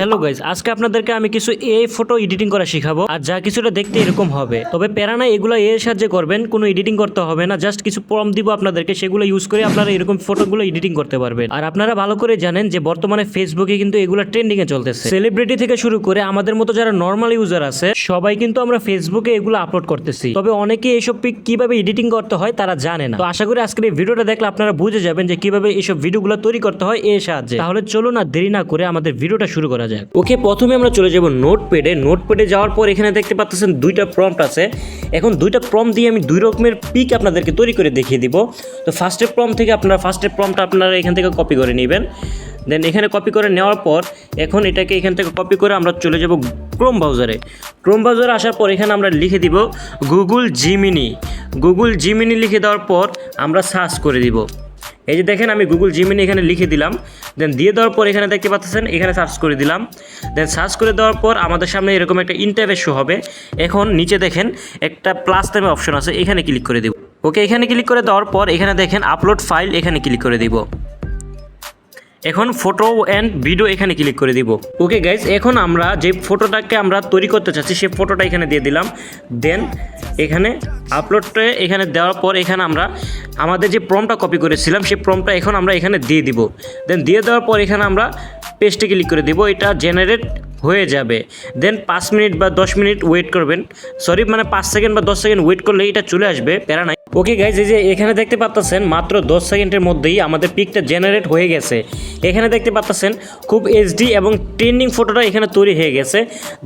Hello guys, আজকে আপনাদেরকে আমি কিছু এআই ফটো এডিটিং করা শেখাবো। আর যা কিছুটা দেখতে এরকম হবে, তবে প্যারা না, এগুলো এর সাহায্যে করবেন, কোনো এডিটিং করতে হবে না। জাস্ট কিছু প্রম্পট দিব আপনাদেরকে, সেগুলো ইউজ করে আপনারা এরকম ফটোগুলো এডিটিং করতে পারবেন। আর আপনারা ভালো করে জানেন যে বর্তমানে ফেসবুকে কিন্তু এগুলো ট্রেন্ডিং এ চলতেছে। সেলিব্রিটি থেকে শুরু করে আমাদের মতো যারা নর্মাল ইউজার আছে, সবাই কিন্তু আমরা ফেসবুকে এগুলো আপলোড করতেছি। তবে অনেকে এইসব পিক কিভাবে এডিটিং করতে হয় তারা জানে না। তো আশা করি আজকের এই ভিডিওটা দেখলে আপনারা বুঝে যাবেন যে কিভাবে এইসব ভিডিওগুলো তৈরি করতে হয় এর সাহায্যে। তাহলে চলুন না দেরি না করে আমাদের ভিডিওটা শুরু করা যাক। ওকে, প্রথমে আমরা চলে যাব নোটপ্যাডে। নোটপ্যাডে যাওয়ার পর এখানে দেখতে পাচ্ছেন দুইটা প্রম্পট আছে। এখন দুইটা প্রম্পট দিয়ে আমি দুই রকমের পিক আপনাদেরকে তৈরি করে দেখিয়ে দিব। তো ফার্স্টের প্রম্পটটা আপনারা এখান থেকে কপি করে নেবেন। দেন এখানে কপি করে নেওয়ার পর এখন এটাকে এখান থেকে কপি করে আমরা চলে যাব ক্রোম ব্রাউজারে। ক্রোম ব্রাউজারে আসার পর এখানে আমরা লিখে দিব গুগল জিমিনি লিখে দেওয়ার পর আমরা সার্চ করে দিব। এই যে দেখেন আমি গুগল জিমিনি এখানে লিখে দিলাম। দেন দিয়ে দেওয়ার পর এখানে দেখতে পাচ্ছেন এখানে সার্চ করে দিলাম। দেন সার্চ করে দেওয়ার পর আমাদের সামনে এরকম একটা ইন্টারফেস শো হবে। এখন নিচে দেখেন একটা প্লাস নামে অপশন আছে, এখানে ক্লিক করে দিব। ওকে, এখানে ক্লিক করে দেওয়ার পর এখানে দেখেন আপলোড ফাইল, এখানে ক্লিক করে দিব। এখন ফটো অ্যান্ড ভিডিও এখানে ক্লিক করে দিব। ওকে গাইজ, এখন আমরা যে ফটোটাকে আমরা তৈরি করতে চাচ্ছি সেই ফটোটা এখানে দিয়ে দিলাম। দেন এখানে আপলোডটা এখানে দেওয়ার পর এখানে আমরা আমাদের যে প্রম্পটটা কপি করেছিলাম সেই প্রম্পটটা এখন আমরা এখানে দিয়ে দিব। দেন দিয়ে দেওয়ার পর এখানে আমরা পেস্টে ক্লিক করে দিব। এটা জেনারেট হয়ে যাবে। দেন 5 মিনিট বা 10 মিনিট ওয়েট করবেন। 5 সেকেন্ড বা 10 সেকেন্ড ওয়েট করলে এটা চলে আসবে, প্যারা নাই। ওকে গাইজ, এই যে এখানে দেখতে পাচ্ছেন মাত্র 10 সেকেন্ডের মধ্যেই আমাদের পিকটা জেনারেট হয়ে গেছে। এখানে দেখতে পাচ্ছেন খুব এইচডি এবং ট্রেন্ডিং ফটোটা এখানে তৈরি হয়ে গেছে।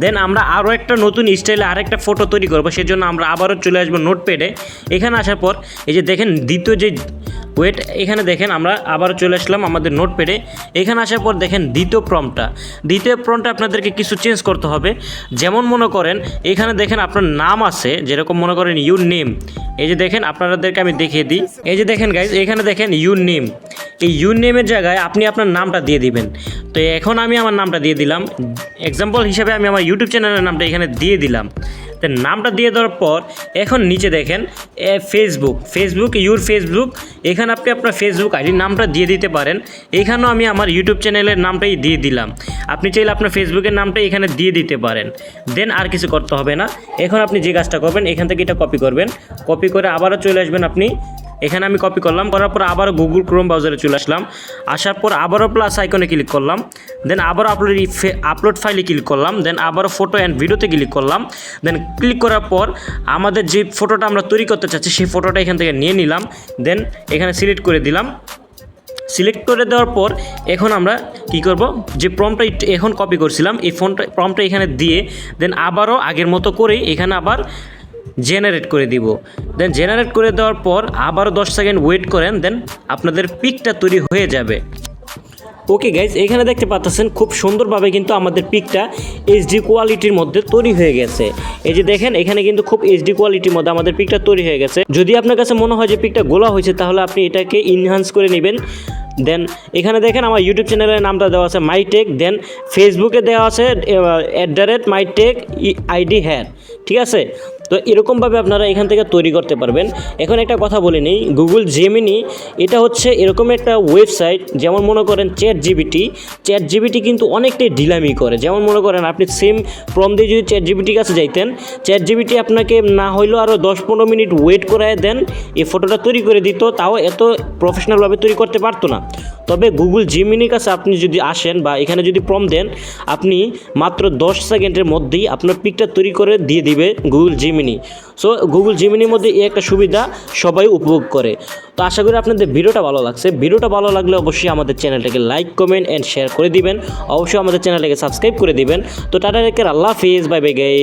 দেন আমরা আরও একটা নতুন স্টাইলে আরেকটা ফটো তৈরি করবো, সেজন্য আমরা আবারও চলে আসবো নোটপ্যাডে। এখানে আসার পর এই যে দেখেন দ্বিতীয় যে এখানে দেখেন আমরা আবারও চলে আসলাম আমাদের নোটপ্যাডে। এখানে আসার পর দেখেন দ্বিতীয় প্রম্পটটা আপনাদেরকে কিছু চেঞ্জ করতে হবে। যেমন মনে করেন এখানে দেখেন আপনার নাম আছে, যেরকম মনে করেন ইউর নেম। এই যে দেখেন আপনাদেরকে আমি দেখিয়ে দিই। এই যে দেখেন গাইজ, এখানে দেখেন ইউর নেম। এই ইউর নেমের জায়গায় আপনি আপনার নামটা দিয়ে দিবেন। তো এখন আমি আমার নামটা দিয়ে দিলাম। এক্সাম্পল হিসাবে আমি আমার ইউটিউব চ্যানেলের নামটা এখানে দিয়ে দিলাম। তো নামটা দিয়ে দেওয়ার পর এখন নিচে দেখেন ফেসবুক। এখানে আপনি আপনার ফেসবুক আইডির নামটা দিয়ে দিতে পারেন। এখানেও আমি আমার ইউটিউব চ্যানেলের নামটাই দিয়ে দিলাম। আপনি চাইলে আপনার ফেসবুকের নামটা এখানে দিয়ে দিতে পারেন। দেন আর কিছু করতে হবে না। এখন আপনি যে কাজটা করবেন, এখান থেকে এটা কপি করবেন। কপি করে আবারও চলে আসবেন আপনি এখানে। আমি কপি করলাম, করার পর আবারও গুগল ক্রোম ব্রাউজারে চলে আসলাম। আসার পর আবারও প্লাস আইকনে ক্লিক করলাম। দেন আবারও আপলোড ফাইলে ক্লিক করলাম। দেন আবারও ফটো অ্যান্ড ভিডিওতে ক্লিক করলাম। দেন ক্লিক করার পর আমাদের যে ফটোটা আমরা তৈরি করতে চাচ্ছি সেই ফটোটা এখান থেকে নিয়ে নিলাম। দেন এখানে সিলেক্ট করে দিলাম। সিলেক্ট করে দেওয়ার পর এখন আমরা কি করব, যে প্রম্পটটা এখন কপি করছিলাম এই প্রম্পটটা এখানে দিয়ে দেন আবারও আগের মতো করেই এখানে আবার জেনারেট করে দিব। দেন জেনারেট করে দেওয়ার পর আবারও 10 সেকেন্ড ওয়েট করেন। দেন আপনাদের পিকটা তৈরি হয়ে যাবে। ওকে গাইজ, এখানে দেখতে পাচ্ছেন খুব সুন্দরভাবে কিন্তু আমাদের পিকটা এইচডি কোয়ালিটির মধ্যে তৈরি হয়ে গেছে। এই যে দেখেন এখানে কিন্তু খুব এইচডি কোয়ালিটির মধ্যে আমাদের পিকটা তৈরি হয়ে গেছে। যদি আপনার কাছে মনে হয় যে পিকটা গোলা হয়েছে, তাহলে আপনি এটাকে ইনহ্যান্স করে নেবেন। দেন এখানে দেখেন আমার ইউটিউব চ্যানেলের নামটা দেওয়া আছে মাইটেক। দেন ফেসবুকে দেওয়া আছে @mytech_id হ্যার, ঠিক আছে। তো এরকমভাবে আপনারা এখান থেকে তৈরি করতে পারবেন। এখন একটা কথা বলে নিই, গুগল জেমিনি এটা হচ্ছে এরকম একটা ওয়েবসাইট। যেমন মনে করেন চ্যাট জিপিটি কিন্তু অনেকটাই ঢিলামি করে। যেমন মনে করেন আপনি সেম প্রম্পট দিয়ে যদি চ্যাট জিপিটির কাছে যাইতেন, চ্যাট জিপিটি আপনাকে না হইলেও আরও 10-15 মিনিট ওয়েট করায় দেন এই ফটোটা তৈরি করে দিত। তাও এত প্রফেশনালভাবে তৈরি করতে পারতো না। তবে গুগল জিমিনির কাছে আপনি যদি আসেন বা এখানে যদি প্রম্পট দেন, আপনি মাত্র 10 সেকেন্ডের মধ্যেই আপনার পিকটা তৈরি করে দিয়ে দিবে গুগল জিমিনি। সো গুগল জিমিনির মধ্যে এই একটা সুবিধা সবাই উপভোগ করে। তো আশা করি আপনাদের ভিডিওটা ভালো লাগছে। ভিডিওটা ভালো লাগলে অবশ্যই আমাদের চ্যানেলটাকে লাইক, কমেন্ট অ্যান্ড শেয়ার করে দিবেন। অবশ্যই আমাদের চ্যানেলটাকে সাবস্ক্রাইব করে দিবেন। তো টাটা, আল্লাহ হাফিজ, বাই বাই গাইস।